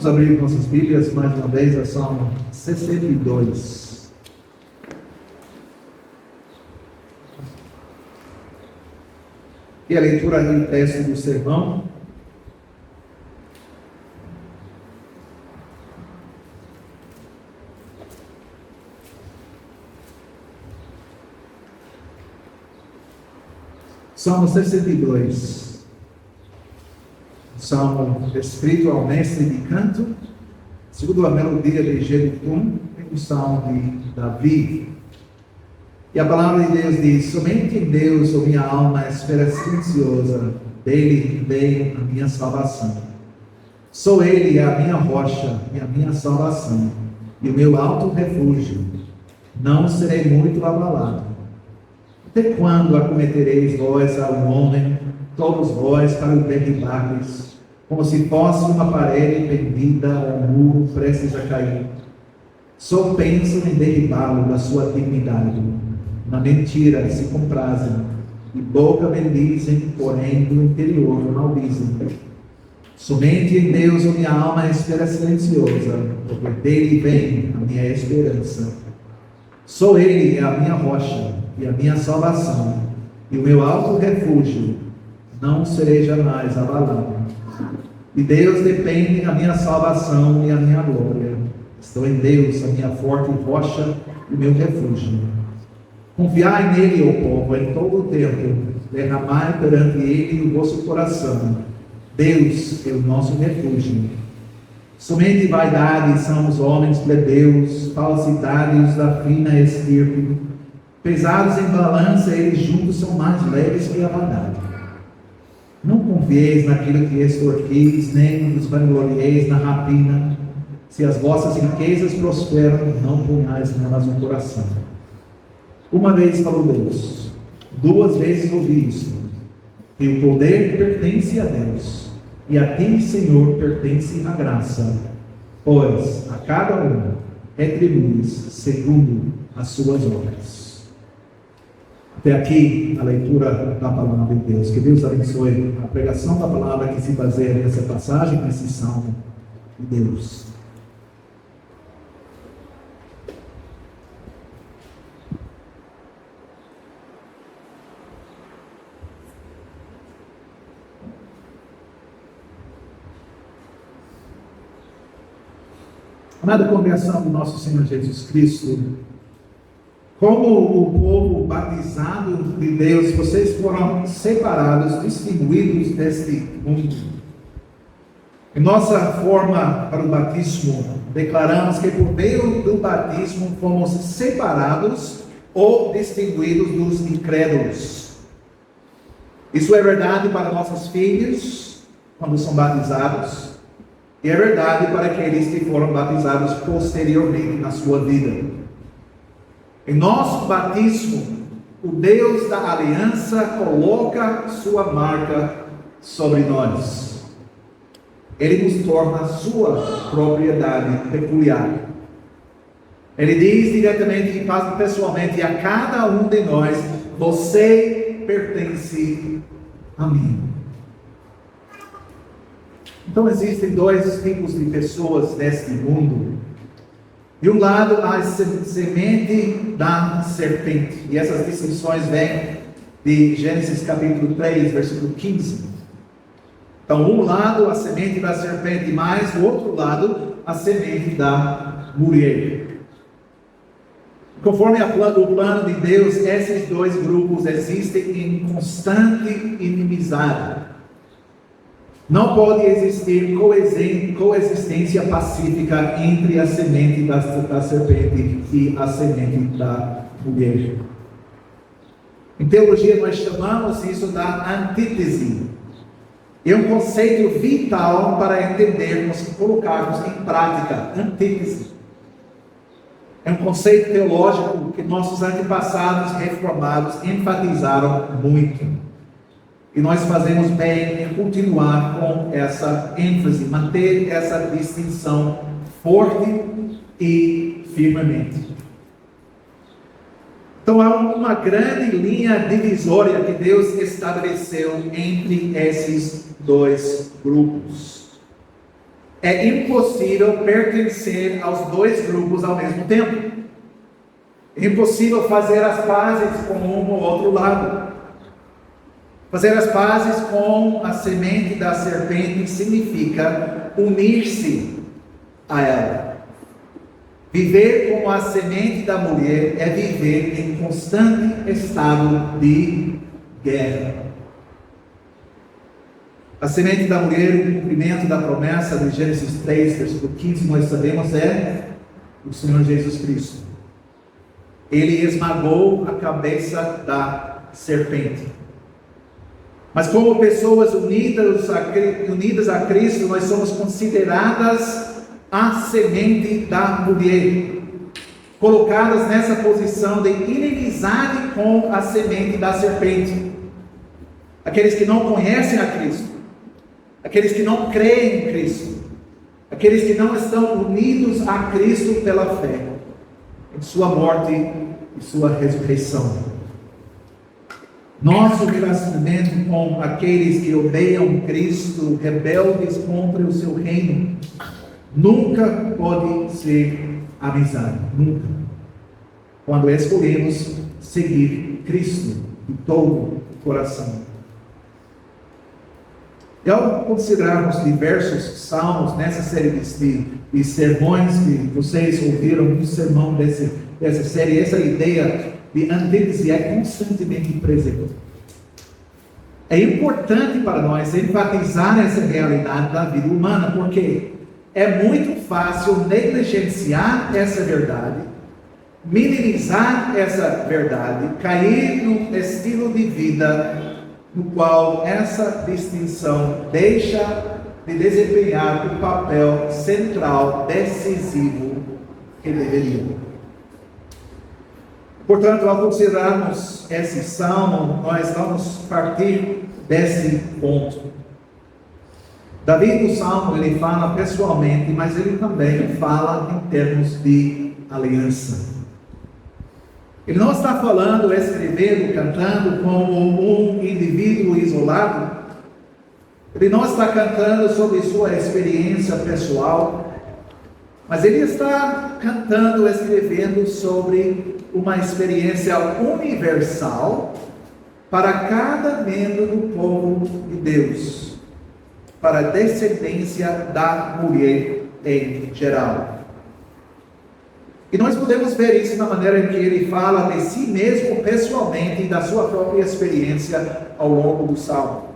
Vamos abrir nossas Bíblias mais uma vez a Salmo 62. E a leitura do texto do sermão. Salmo 62. Salmo escrito ao mestre de canto, segundo a melodia de Jedutum, o salmo de Davi. E a palavra de Deus diz: somente em Deus, minha alma espera silenciosa, dele vem a minha salvação. Sou ele a minha rocha e a minha salvação, e o meu alto refúgio. Não serei muito abalado. Até quando acometereis vós ao homem, todos vós para o derribares, como se fosse uma parede pendida ao muro prestes a cair? Só pensam em derribá-lo da sua dignidade. Na mentira se comprazem, e boca bendizem, porém do interior maldizem. Somente em Deus minha alma espera silenciosa, porque dele vem a minha esperança. Sou ele a minha rocha e a minha salvação, e o meu alto refúgio. Não serei jamais abalado. De Deus depende a minha salvação e a minha glória. Estou em Deus, a minha forte rocha e o meu refúgio. Confiai nele, ó povo, em todo o tempo. Derramai perante ele o vosso coração. Deus é o nosso refúgio. Somente vaidade são os homens plebeus, falsidades da fina estirpe. Pesados em balança, eles juntos são mais leves que a vaidade. Não confieis naquilo que extorquis, nem vos vanglorieis na rapina. Se as vossas riquezas prosperam, não ponhais nelas o coração. Uma vez falou Deus, duas vezes ouvi isso, que o poder pertence a Deus, e a ti, Senhor, pertence a graça, pois a cada um retribuis segundo as suas obras. Até aqui a leitura da palavra de Deus. Que Deus abençoe a pregação da palavra que se baseia nessa passagem, nesse salmo de Deus. Amada congregação do nosso Senhor Jesus Cristo, como o povo batizado de Deus, vocês foram separados, distinguidos deste mundo. Em nossa forma para o batismo, declaramos que por meio do batismo fomos separados ou distinguidos dos incrédulos. Isso é verdade para nossos filhos, quando são batizados, e é verdade para aqueles que foram batizados posteriormente na sua vida. Em nosso batismo, o Deus da aliança coloca sua marca sobre nós. Ele nos torna sua propriedade peculiar. Ele diz diretamente e pessoalmente a cada um de nós: você pertence a mim. Então existem dois tipos de pessoas neste mundo. De um lado, a semente da serpente. E essas distinções vêm de Gênesis capítulo 3, versículo 15. Então, um lado, a semente da serpente, mas do outro lado, a semente da mulher. Conforme o plano de Deus, esses dois grupos existem em constante inimizade. Não pode existir coexistência pacífica entre a semente da serpente e a semente da mulher. Em teologia nós chamamos isso da antítese. É um conceito vital para entendermos e colocarmos em prática. Antítese. É um conceito teológico que nossos antepassados reformados enfatizaram muito. E nós fazemos bem em continuar com essa ênfase, manter essa distinção forte e firmemente. Então há uma grande linha divisória que Deus estabeleceu entre esses dois grupos. É impossível pertencer aos dois grupos ao mesmo tempo. É impossível fazer as pazes com um ou outro lado. Fazer as pazes com a semente da serpente significa unir-se a ela. Viver com a semente da mulher é viver em constante estado de guerra. A semente da mulher, o cumprimento da promessa de Gênesis 3, versículo 15, nós sabemos, é o Senhor Jesus Cristo. Ele esmagou a cabeça da serpente. Mas como pessoas unidas a Cristo, nós somos consideradas a semente da mulher, colocadas nessa posição de inimizade com a semente da serpente. Aqueles que não conhecem a Cristo, aqueles que não creem em Cristo, aqueles que não estão unidos a Cristo pela fé, em sua morte e sua ressurreição. Nosso relacionamento com aqueles que odeiam Cristo, rebeldes contra o seu reino, nunca pode ser amizade, nunca. Quando escolhemos seguir Cristo de todo o coração. E ao considerarmos diversos salmos nessa série de sermões que vocês ouviram no sermão dessa série, essa ideia de antítese é constantemente presente. É importante para nós enfatizar essa realidade da vida humana, porque é muito fácil negligenciar essa verdade, minimizar essa verdade, cair num estilo de vida no qual essa distinção deixa de desempenhar o papel central, decisivo que deveria. Portanto, ao considerarmos esse salmo, nós vamos partir desse ponto. Davi, no salmo, ele fala pessoalmente, mas ele também fala em termos de aliança. Ele não está falando, escrevendo, cantando como um indivíduo isolado. Ele não está cantando sobre sua experiência pessoal, mas ele está cantando, escrevendo sobre uma experiência universal para cada membro do povo de Deus, para a descendência da mulher em geral. E nós podemos ver isso na maneira em que ele fala de si mesmo pessoalmente e da sua própria experiência ao longo do Salmo.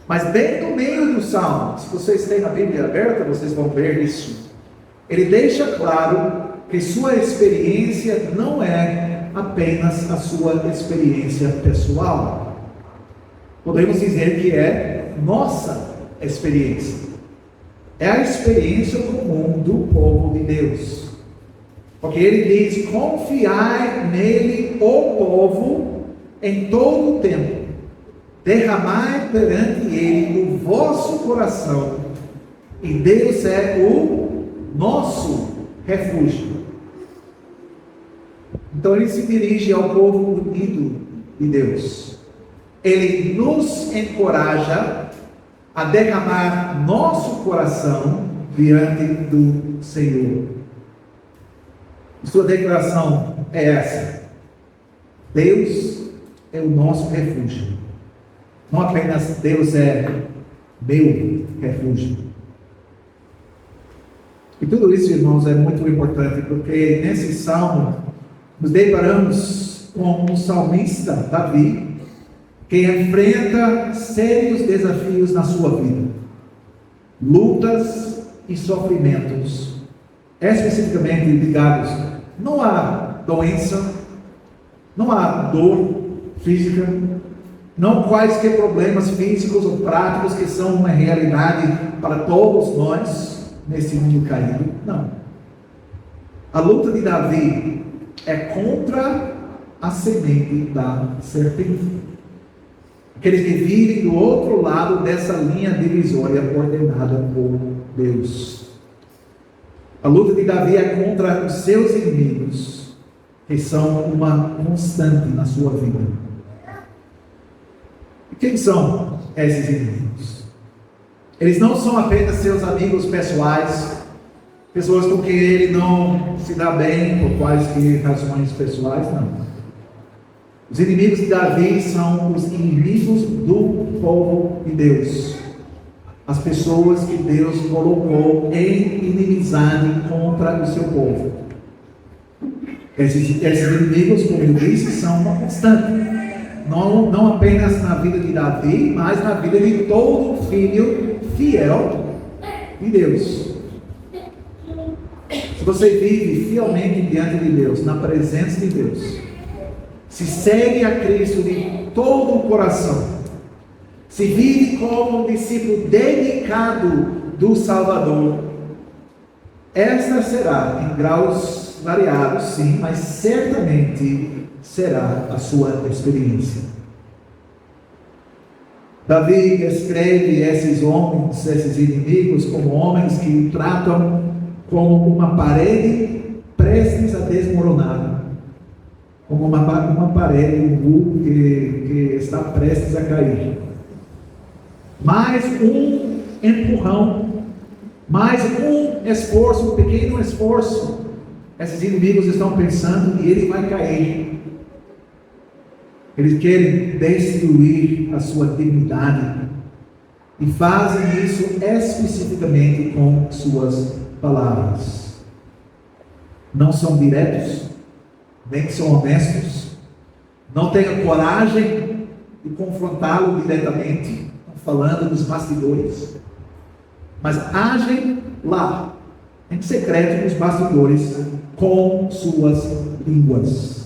Mas bem no meio do Salmo, se vocês têm a Bíblia aberta, vocês vão ver isso. Ele deixa claro que sua experiência não é apenas a sua experiência pessoal. Podemos dizer que é nossa experiência. É a experiência comum do povo de Deus. Porque ele diz: confiai nele, ó povo, em todo o tempo. Derramai perante ele o vosso coração. E Deus é o nosso refúgio. Então ele se dirige ao povo unido de Deus. Ele nos encoraja a derramar nosso coração diante do Senhor. Sua declaração é essa: Deus é o nosso refúgio. Não apenas Deus é meu refúgio. E tudo isso, irmãos, é muito importante, porque nesse salmo nos deparamos com um salmista, Davi, que enfrenta sérios desafios na sua vida, lutas e sofrimentos, especificamente ligados não à doença, não à dor física, não quaisquer problemas físicos ou práticos que são uma realidade para todos nós nesse mundo caído. Não. A luta de Davi é contra a semente da serpente. Aqueles que vivem do outro lado dessa linha divisória ordenada por Deus. A luta de Davi é contra os seus inimigos, que são uma constante na sua vida. E quem são esses inimigos? Eles não são apenas seus amigos pessoais, pessoas com quem ele não se dá bem por quaisquer razões pessoais, não. Os inimigos de Davi são os inimigos do povo de Deus. As pessoas que Deus colocou em inimizade contra o seu povo. Esses inimigos, como eu disse, são uma constante. Não apenas na vida de Davi, mas na vida de todo filho fiel de Deus. Se você vive fielmente diante de Deus, na presença de Deus, se segue a Cristo de todo o coração, se vive como um discípulo dedicado do Salvador, esta será, em graus variados, sim, mas certamente será a sua experiência. Davi escreve esses homens, esses inimigos, como homens que tratam como uma parede prestes a desmoronar, como uma parede, um muro que está prestes a cair. Mais um empurrão, mais um esforço, um pequeno esforço, esses inimigos estão pensando e ele vai cair. Eles querem destruir a sua dignidade e fazem isso especificamente com suas palavras. Não são diretos, nem são honestos, não têm a coragem de confrontá-lo diretamente, falando dos bastidores, mas agem lá, em secreto nos bastidores, com suas línguas.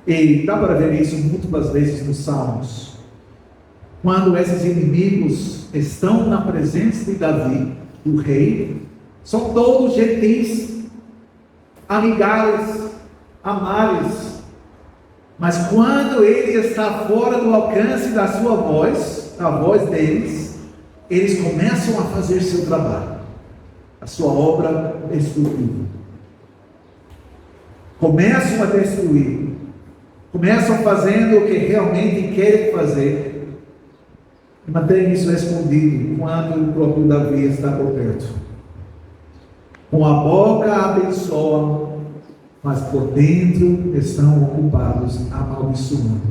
E dá para ver isso múltiplas vezes nos Salmos. Quando esses inimigos estão na presença de Davi, o rei, são todos gentis, amigáveis, amáveis. Mas quando ele está fora do alcance da sua voz, a voz deles, eles começam a fazer seu trabalho, a sua obra destrutiva. Começam a destruir, começam fazendo o que realmente querem fazer, e mantêm isso escondido quando o próprio Davi está por perto. Com a boca abençoam, mas por dentro estão ocupados amaldiçoando.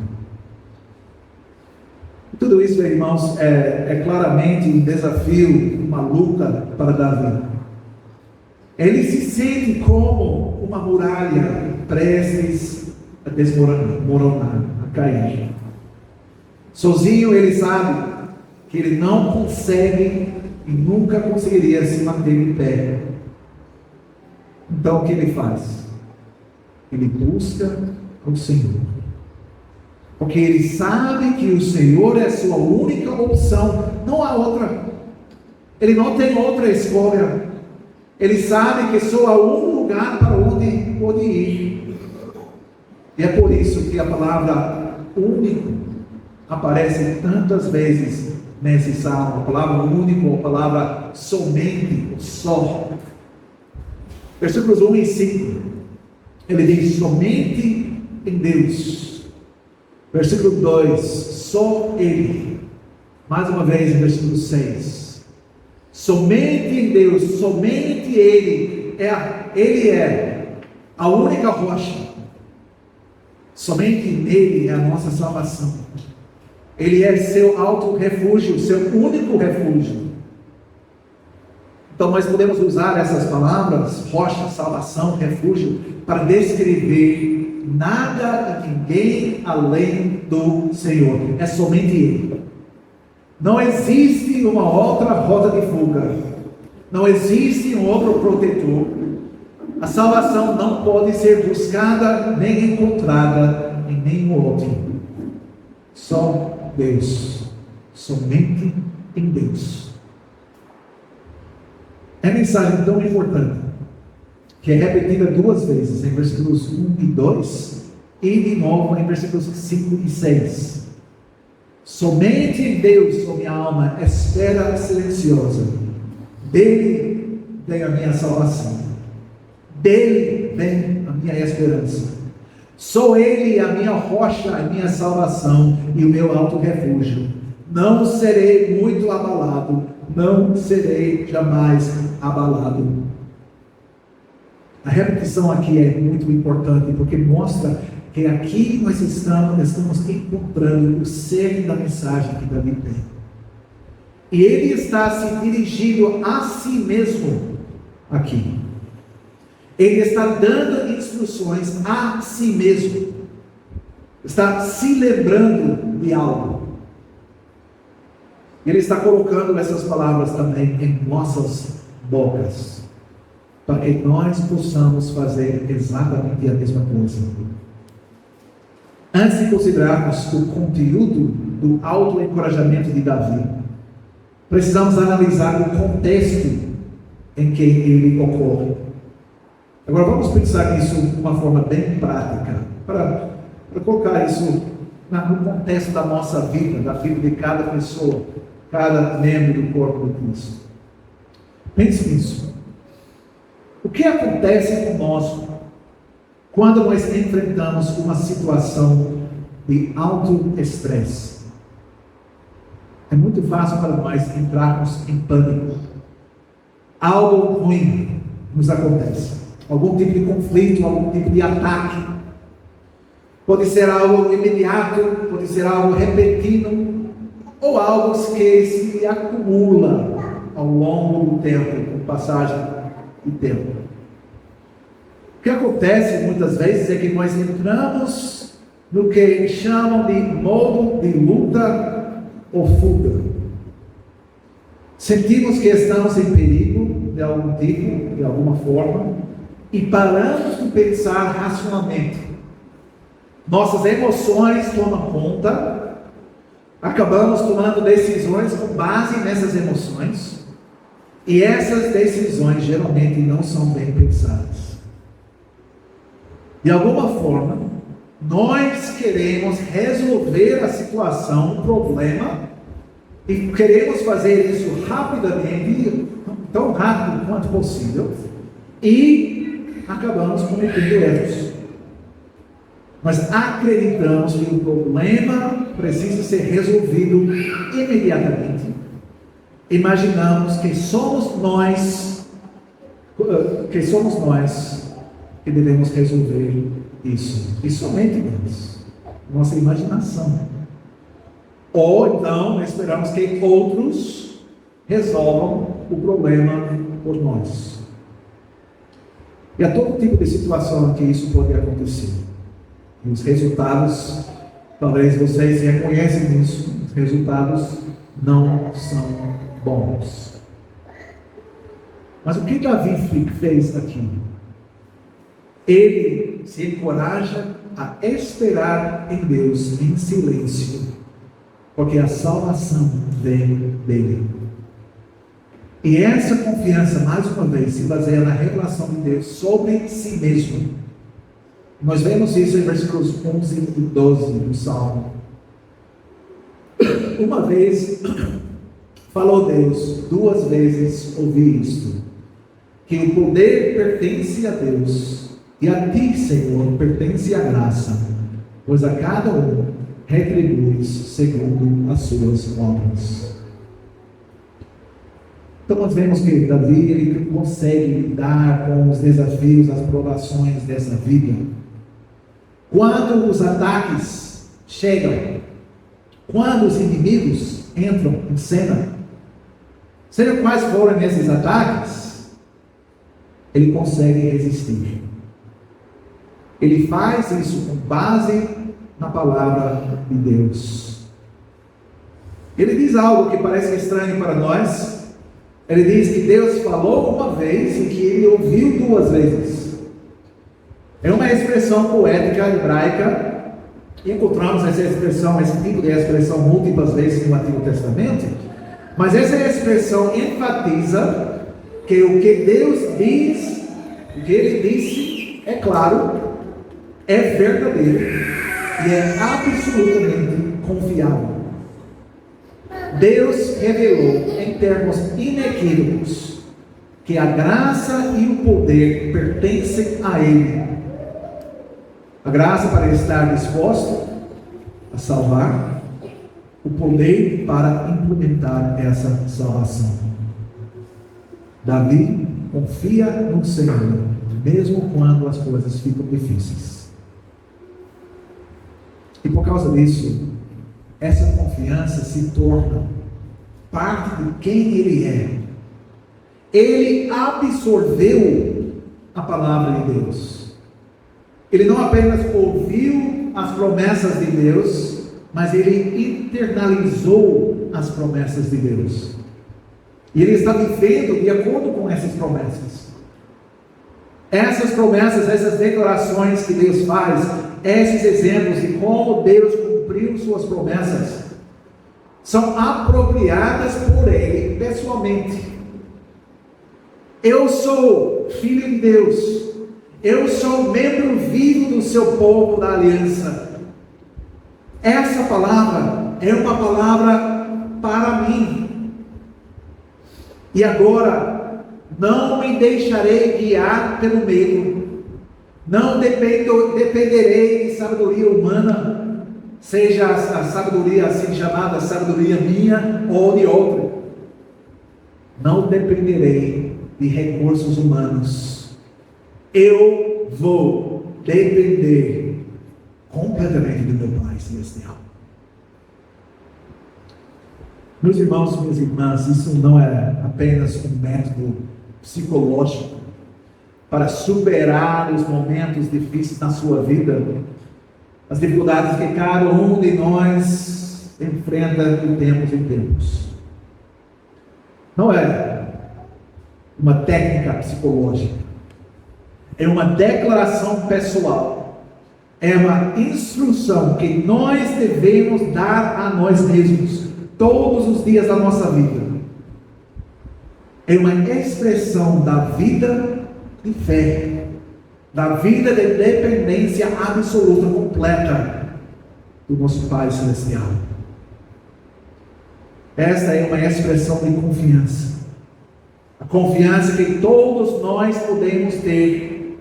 Tudo isso, irmãos, é claramente um desafio, uma luta para Davi. Ele se sente como uma muralha prestes a desmoronar, a cair. Sozinho ele sabe que ele não consegue e nunca conseguiria se manter em pé. Então o que ele faz? Ele busca o Senhor, porque ele sabe que o Senhor é a sua única opção, não há outra. Ele não tem outra escolha. Ele sabe que só há um lugar para onde ir. E é por isso que a palavra único aparece tantas vezes nesse salmo. A palavra único, a palavra somente, só. Versículos 1 e 5. Ele diz: somente em Deus. Versículo 2: só Ele. Mais uma vez em versículo 6: somente em Deus, somente Ele é a única rocha. Somente nele é a nossa salvação. Ele é seu alto refúgio, seu único refúgio. Então nós podemos usar essas palavras, rocha, salvação, refúgio, para descrever nada e ninguém além do Senhor. É somente Ele. Não existe uma outra rota de fuga. Não existe um outro protetor. A salvação não pode ser buscada nem encontrada em nenhum outro. Só Deus. Somente em Deus. É mensagem tão importante que é repetida duas vezes, em versículos 1 e 2, e de novo em versículos 5 e 6. Somente em Deus, ó minha alma, espera silenciosa. Dele vem a minha salvação. Dele vem a minha esperança. Sou Ele a minha rocha, a minha salvação e o meu alto refúgio. não serei muito abalado, não serei jamais abalado. A repetição aqui é muito importante, porque mostra que aqui nós estamos encontrando o cerne da mensagem que Davi tem. E ele está se dirigindo a si mesmo aqui. Ele está dando instruções a si mesmo. Está se lembrando de algo. Ele está colocando essas palavras também em nossas bocas, para que nós possamos fazer exatamente a mesma coisa. Antes de considerarmos o conteúdo do autoencorajamento de Davi, precisamos analisar o contexto em que ele ocorre. Agora vamos pensar nisso de uma forma bem prática, para colocar isso no contexto da nossa vida, da vida de cada pessoa, cada membro do corpo de Cristo. Pense nisso. O que acontece conosco quando nós enfrentamos uma situação de alto estresse? É muito fácil para nós entrarmos em pânico. Algo ruim nos acontece. Algum tipo de conflito, algum tipo de ataque. Pode ser algo imediato, pode ser algo repentino, ou algo que se acumula ao longo do tempo, com passagem de tempo. O que acontece muitas vezes é que nós entramos no que chamam de modo de luta ou fuga. Sentimos que estamos em perigo de algum tipo, de alguma forma, e paramos de pensar racionalmente. Nossas emoções tomam conta, acabamos tomando decisões com base nessas emoções, e essas decisões geralmente não são bem pensadas. De alguma forma, nós queremos resolver a situação, o problema, e queremos fazer isso rapidamente, tão rápido quanto possível, e acabamos cometendo erros. Nós acreditamos que o problema precisa ser resolvido imediatamente. Imaginamos que somos nós que devemos resolver isso. E somente nós. Nossa imaginação. Ou então esperamos que outros resolvam o problema por nós. E há todo tipo de situação em que isso pode acontecer. E os resultados, talvez vocês reconhecem isso, os resultados não são bons. Mas o que Davi fez aqui? Ele se encoraja a esperar em Deus em silêncio, porque a salvação vem dele. E essa confiança, mais uma vez, se baseia na revelação de Deus sobre si mesmo. Nós vemos isso em versículos 11 e 12 do Salmo. Uma vez falou Deus, duas vezes ouvi isto, que o poder pertence a Deus, e a ti, Senhor, pertence a graça, pois a cada um retribuis segundo as suas obras. Então nós vemos que Davi ele consegue lidar com os desafios, as provações dessa vida. Quando os ataques chegam, quando os inimigos entram em cena, seja quais forem esses ataques, ele consegue resistir. Ele faz isso com base na palavra de Deus. Ele diz algo que parece estranho para nós. Ele diz que Deus falou uma vez e que ele ouviu duas vezes. É uma expressão poética hebraica. Encontramos essa expressão, esse tipo de expressão múltiplas vezes no Antigo Testamento. Mas essa expressão enfatiza que o que Deus diz, o que ele disse, é claro, é verdadeiro e é absolutamente confiável. Deus revelou em termos inequívocos que a graça e o poder pertencem a Ele. A graça para estar disposto a salvar o poder para implementar essa salvação. Davi confia no Senhor, mesmo quando as coisas ficam difíceis. E por causa disso, essa confiança se torna parte de quem ele é. Ele absorveu a palavra de Deus. Ele não apenas ouviu as promessas de Deus, mas ele internalizou as promessas de Deus. E ele está vivendo de acordo com essas promessas. Essas promessas, essas declarações que Deus faz, esses exemplos de como Deus cumpriu suas promessas, são apropriadas por ele pessoalmente. Eu sou filho de Deus. Eu sou membro vivo do seu povo da aliança. Essa palavra é uma palavra para mim. E agora, não me deixarei guiar pelo medo. Não dependerei de sabedoria humana, seja a sabedoria assim chamada sabedoria minha ou de outro. Não dependerei de recursos humanos. Eu vou depender completamente do meu Pai Celestial. Meus irmãos e minhas irmãs, isso não é apenas um método psicológico para superar os momentos difíceis na sua vida, as dificuldades que cada um de nós enfrenta de tempos em tempos. Não é uma técnica psicológica, é uma declaração pessoal, é uma instrução que nós devemos dar a nós mesmos todos os dias da nossa vida. É uma expressão da vida de fé, da vida de dependência absoluta, completa do nosso Pai Celestial. Esta é uma expressão de confiança. A confiança que todos nós podemos ter,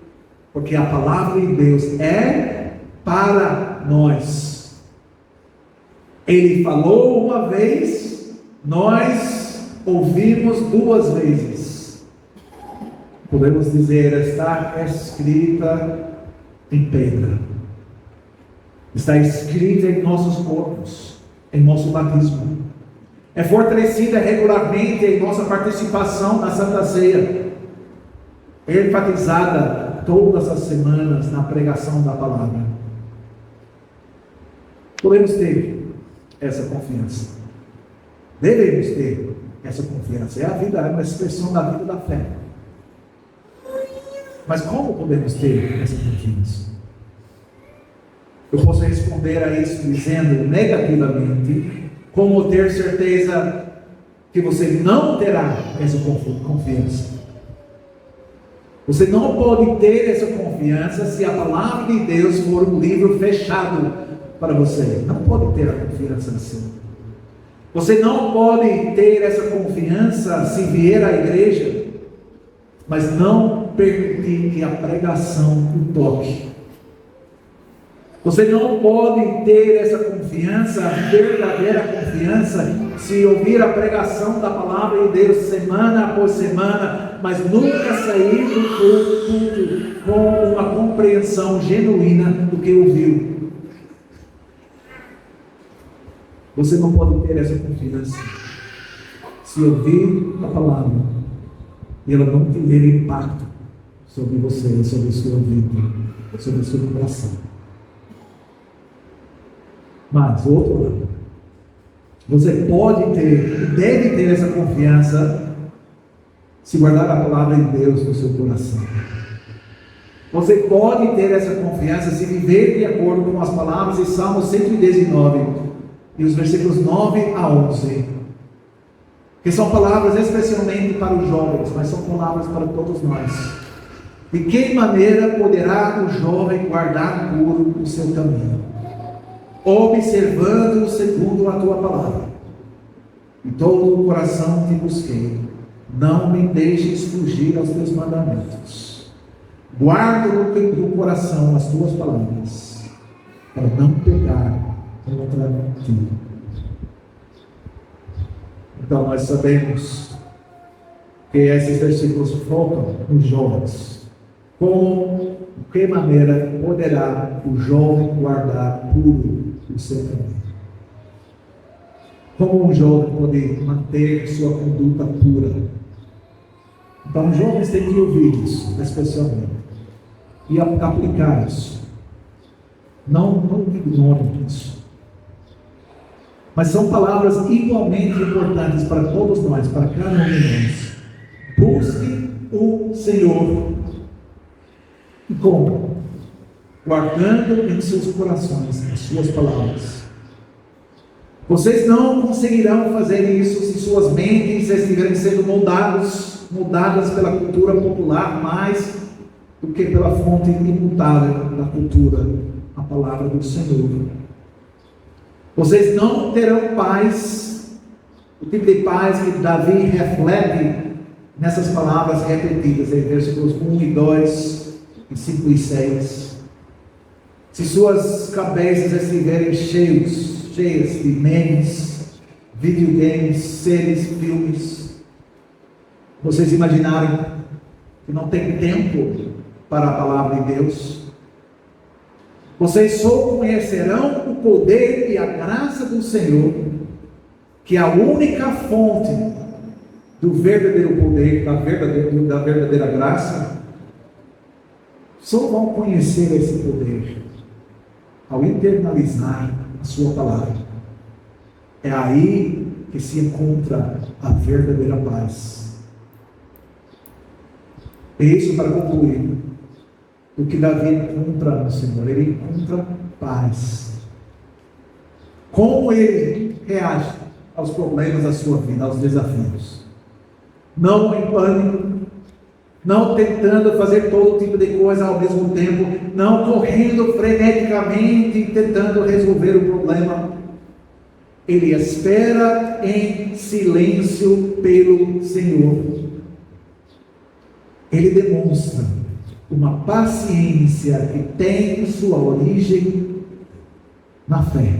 porque a palavra de Deus é para nós. Ele falou uma vez, nós ouvimos duas vezes. Podemos dizer, está escrita em pedra. Está escrita em nossos corpos, em nosso batismo. É fortalecida regularmente em nossa participação na Santa Ceia. É enfatizada todas as semanas na pregação da palavra. Podemos ter essa confiança. Devemos ter essa confiança. É a vida, é uma expressão da vida da fé. Mas como podemos ter essa confiança? Eu posso responder a isso dizendo negativamente, como ter certeza que você não terá essa confiança. Você não pode ter essa confiança se a palavra de Deus for um livro fechado para você. Não pode ter a confiança assim. Você não pode ter essa confiança se vier à igreja, mas não permitir que a pregação o toque. Você não pode ter essa confiança, verdadeira confiança, se ouvir a pregação da palavra de Deus semana após semana, mas nunca sair do culto com uma compreensão genuína do que ouviu. Você não pode ter essa confiança se ouvir a palavra e ela não tiver impacto sobre você, sobre o seu ouvido, sobre o seu coração. Mas, o outro lado, você pode ter, deve ter essa confiança se guardar a palavra de Deus no seu coração. Você pode ter essa confiança se viver de acordo com as palavras de Salmo 119 e os versículos 9 a 11, que são palavras especialmente para os jovens, mas são palavras para todos nós. De que maneira poderá o jovem guardar puro o seu caminho? Observando segundo a tua palavra. E todo o coração te busquei. Não me deixes fugir aos teus mandamentos. Guarda no coração as tuas palavras, para não pecar contra ti. Então nós sabemos que esses versículos focam nos jovens. Como, de que maneira poderá o jovem guardar puro o seu caminho? Como um jovem pode manter sua conduta pura? Então os jovens têm que ouvir isso, especialmente, e aplicar isso. Não ignorem isso. Mas são palavras igualmente importantes para todos nós, para cada um de nós. Busque o Senhor. E como? Guardando em seus corações as suas palavras. Vocês não conseguirão fazer isso se suas mentes estiverem sendo moldadas pela cultura popular mais do que pela fonte imutável da cultura, a palavra do Senhor. Vocês não terão paz, o tipo de paz que Davi reflete nessas palavras repetidas em versículos 1 e 2, e 5 e 6. Se suas cabeças estiverem cheias de memes, videogames, séries, filmes, vocês imaginarem que não tem tempo para a palavra de Deus, vocês só conhecerão o poder e a graça do Senhor, que é a única fonte do verdadeiro poder, da verdadeira graça. Só vão conhecer esse poder ao internalizar a sua palavra. É aí que se encontra a verdadeira paz. E isso, para concluir, o que Davi encontra no Senhor, ele encontra paz. Como ele reage aos problemas da sua vida, aos desafios? Não em pânico, não tentando fazer todo tipo de coisa ao mesmo tempo, não correndo freneticamente tentando resolver o problema. Ele espera em silêncio pelo Senhor. Ele demonstra uma paciência que tem sua origem na fé.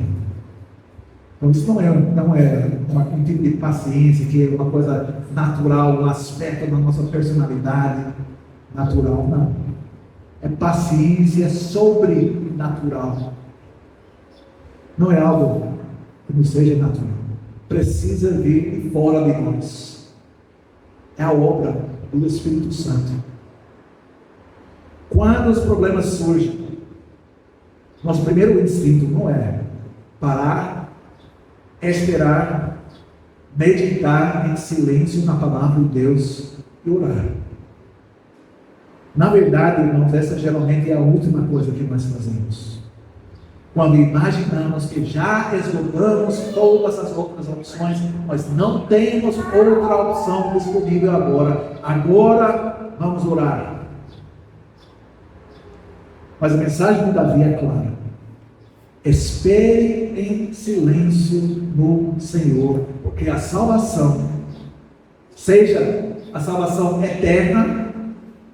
Então isso não é um tipo de paciência que é uma coisa natural, um aspecto da nossa personalidade natural, não. É paciência sobrenatural. Não é algo que não seja natural. Precisa vir de fora de nós. É a obra do Espírito Santo. Quando os problemas surgem, nosso primeiro instinto não é parar, esperar, meditar em silêncio na palavra de Deus e orar. Na verdade, irmãos, essa geralmente é a última coisa que nós fazemos. Quando imaginamos que já esgotamos todas as outras opções, nós não temos outra opção disponível agora. Agora vamos orar. Mas a mensagem de Davi é clara. Espere em silêncio no Senhor, porque a salvação, seja a salvação eterna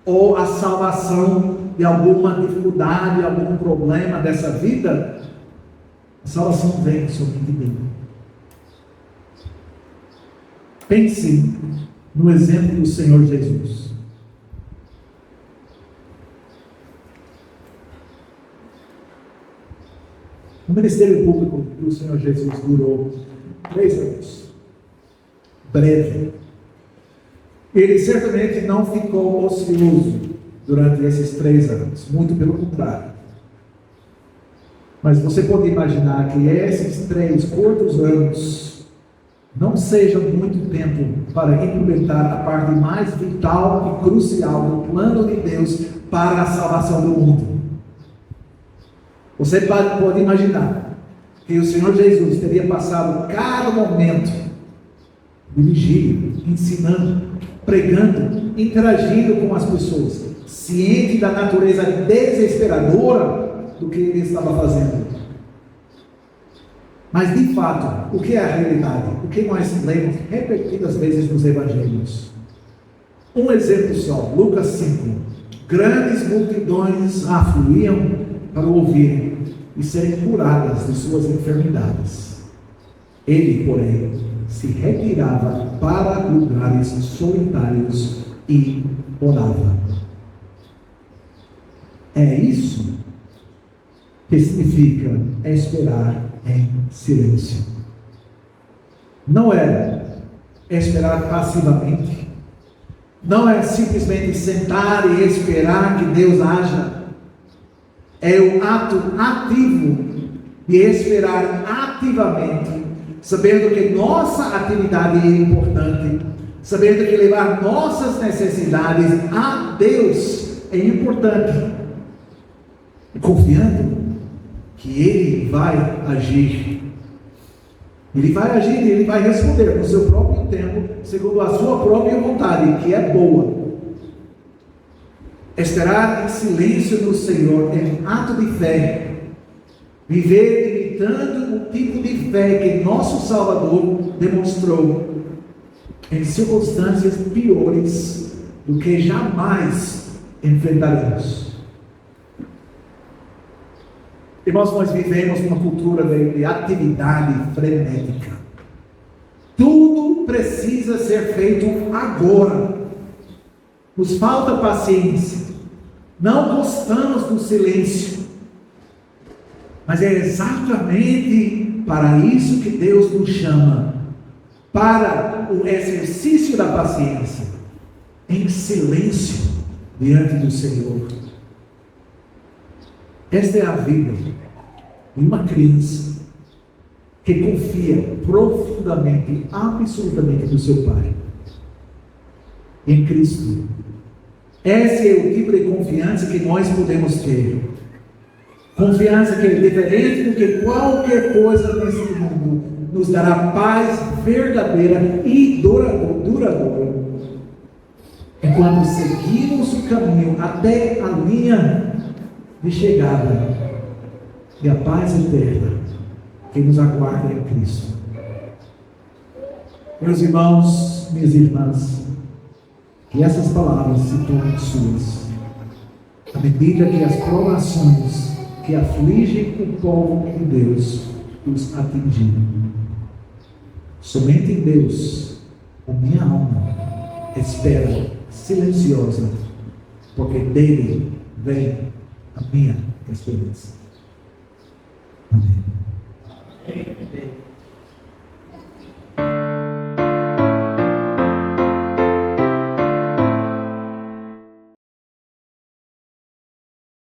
ou a salvação de alguma dificuldade, algum problema dessa vida, a salvação vem somente dele. Pense no exemplo do Senhor Jesus. O ministério público do Senhor Jesus durou 3 anos. Breve. Ele certamente não ficou ocioso durante esses 3 anos. Muito pelo contrário. Mas você pode imaginar que esses 3 curtos anos não sejam muito tempo para implementar a parte mais vital e crucial do plano de Deus para a salvação do mundo. Você pode imaginar que o Senhor Jesus teria passado cada momento dirigindo, ensinando, pregando, interagindo com as pessoas, ciente da natureza desesperadora do que ele estava fazendo. Mas de fato, o que é a realidade? O que nós lemos repetidas vezes nos evangelhos? Um exemplo só, Lucas 5. Grandes multidões afluíam para ouvirem e serem curadas de suas enfermidades. Ele, porém, se retirava para lugares solitários e orava. É isso que significa esperar em silêncio. Não é esperar passivamente. Não é simplesmente sentar e esperar que Deus haja. É o ato ativo de esperar ativamente, sabendo que nossa atividade é importante, sabendo que levar nossas necessidades a Deus é importante, confiando que Ele vai agir. Ele vai agir e Ele vai responder no seu próprio tempo, segundo a sua própria vontade, que é boa. Esperar em silêncio no Senhor é um ato de fé. Viver imitando o tipo de fé que nosso Salvador demonstrou em circunstâncias piores do que jamais enfrentaremos. Irmãos, nós vivemos uma cultura de atividade frenética. Tudo precisa ser feito agora. Nos falta paciência. Não gostamos do silêncio. Mas é exatamente para isso que Deus nos chama. Para o exercício da paciência. Em silêncio diante do Senhor. Esta é a vida de uma criança que confia profundamente, absolutamente no seu Pai, em Cristo. Esse é o tipo de confiança que nós podemos ter. Confiança que é diferente do que qualquer coisa nesse mundo. Nos dará paz verdadeira e duradoura. Enquanto seguimos o caminho até a linha de chegada e a paz eterna que nos aguarda em Cristo. Meus irmãos, minhas irmãs, que essas palavras se tornem suas, à medida que as provações que afligem o povo de Deus os atingirem. Somente em Deus, a minha alma espera silenciosa, porque dele vem a minha esperança.